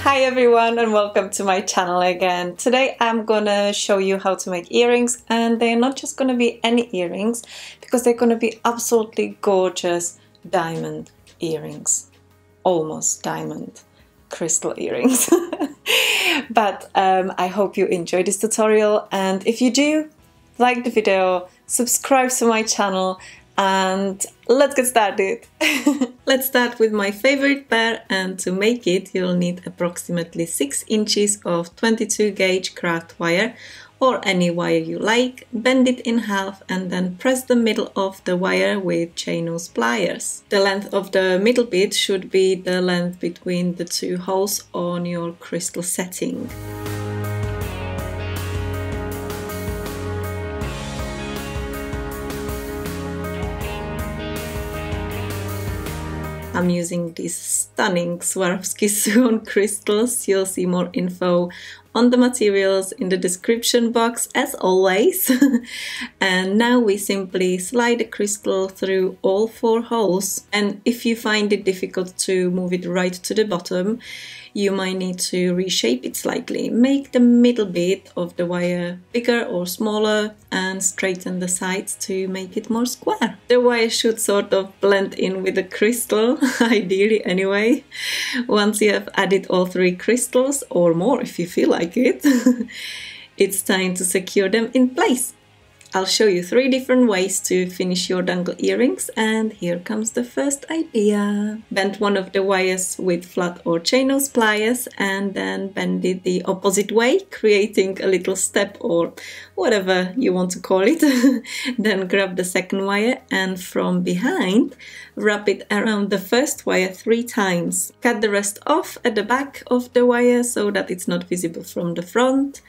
Hi everyone and welcome to my channel again. Today I'm gonna show you how to make earrings, and they're not just gonna be any earrings because they're gonna be absolutely gorgeous diamond earrings. Almost diamond crystal earrings. But I hope you enjoyed this tutorial, and if you do, like the video, subscribe to my channel, and let's get started. Let's start with my favorite pair, and to make it you'll need approximately 6 inches of 22 gauge craft wire, or any wire you like. Bend it in half and then press the middle of the wire with chain nose pliers. The length of the middle bit should be the length between the 2 holes on your crystal setting. I'm using these stunning Swarovski stone crystals. You'll see more info on the materials in the description box as always. And now we simply slide the crystal through all 4 holes, and if you find it difficult to move it right to the bottom, you might need to reshape it slightly. Make the middle bit of the wire bigger or smaller and straighten the sides to make it more square. The wire should sort of blend in with the crystal, ideally anyway. Once you have added all 3 crystals, or more if you feel like it, it's time to secure them in place. I'll show you 3 different ways to finish your dangle earrings, and here comes the first idea. Bend one of the wires with flat or chain nose pliers and then bend it the opposite way, creating a little step or whatever you want to call it. Then grab the second wire and from behind wrap it around the first wire 3 times. Cut the rest off at the back of the wire so that it's not visible from the front.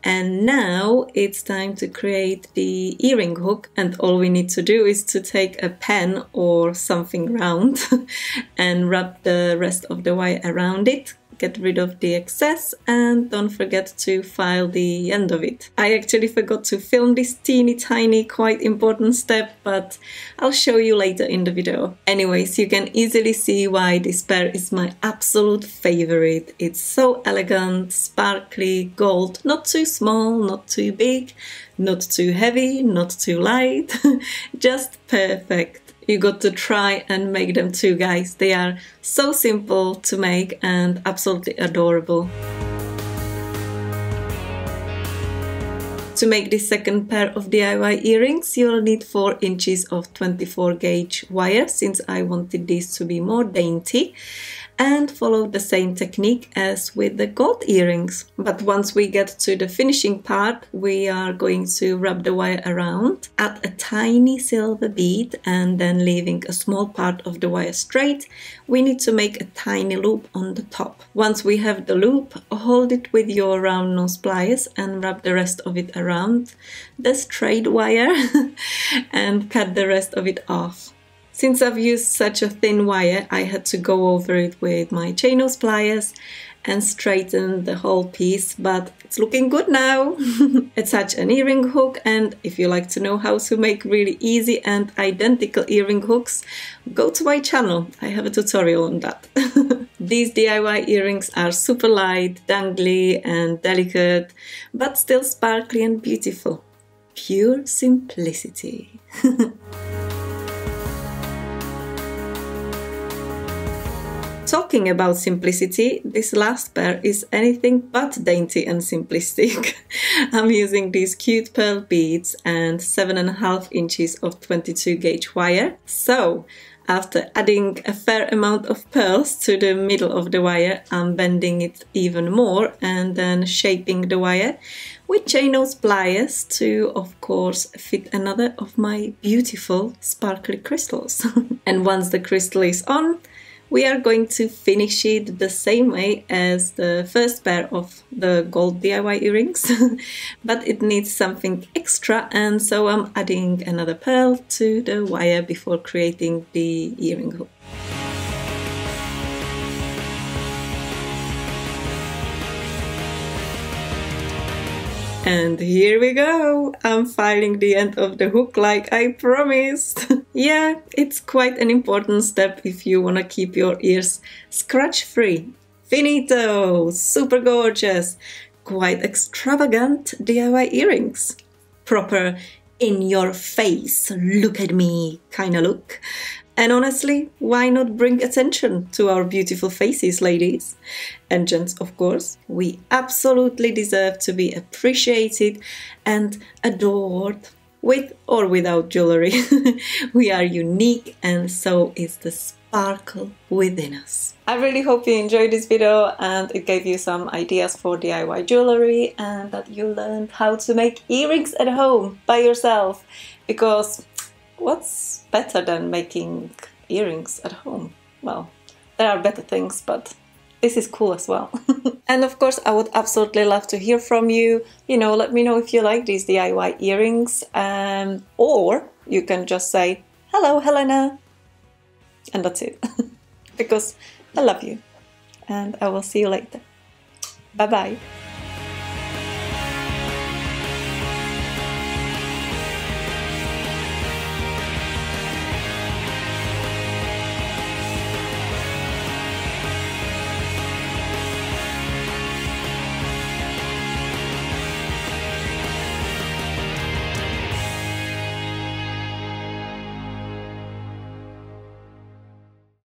And now it's time to create the earring hook, and all we need to do is to take a pen or something round and wrap the rest of the wire around it. Get rid of the excess and don't forget to file the end of it. I actually forgot to film this teeny tiny quite important step, but I'll show you later in the video. Anyways, you can easily see why this pair is my absolute favorite. It's so elegant, sparkly, gold, not too small, not too big, not too heavy, not too light, just perfect. You got to try and make them too, guys. They are so simple to make and absolutely adorable. To make this second pair of DIY earrings, you'll need 4 inches of 24 gauge wire, since I wanted these to be more dainty, and follow the same technique as with the gold earrings. But once we get to the finishing part, we are going to wrap the wire around, add a tiny silver bead, and then leaving a small part of the wire straight, we need to make a tiny loop on the top. Once we have the loop, hold it with your round nose pliers and wrap the rest of it around the straight wire and cut the rest of it off. Since I've used such a thin wire, I had to go over it with my chain nose pliers and straighten the whole piece, but it's looking good now. Attach an earring hook, and if you like to know how to make really easy and identical earring hooks, go to my channel. I have a tutorial on that. These DIY earrings are super light, dangly and delicate, but still sparkly and beautiful. Pure simplicity. Talking about simplicity, this last pair is anything but dainty and simplistic. I'm using these cute pearl beads and 7.5 inches of 22 gauge wire. So, after adding a fair amount of pearls to the middle of the wire, I'm bending it even more and then shaping the wire with chain nose pliers to, of course, fit another of my beautiful sparkly crystals. And once the crystal is on, we are going to finish it the same way as the first pair of the gold DIY earrings, but it needs something extra, and so I'm adding another pearl to the wire before creating the earring hook. And here we go! I'm filing the end of the hook like I promised! Yeah, it's quite an important step if you wanna keep your ears scratch-free. finito, super gorgeous, quite extravagant DIY earrings. Proper in your face, look at me kind of look. And honestly, why not bring attention to our beautiful faces, ladies? And gents, of course. We absolutely deserve to be appreciated and adored, with or without jewelry. We are unique, and so is the sparkle within us. I really hope you enjoyed this video and it gave you some ideas for DIY jewelry, and that you learned how to make earrings at home by yourself, because what's better than making earrings at home? Well, there are better things, but this is cool as well. And of course, I would absolutely love to hear from you. You know, let me know if you like these DIY earrings, or you can just say, hello, Helena, and that's it. Because I love you, and I will see you later. Bye-bye.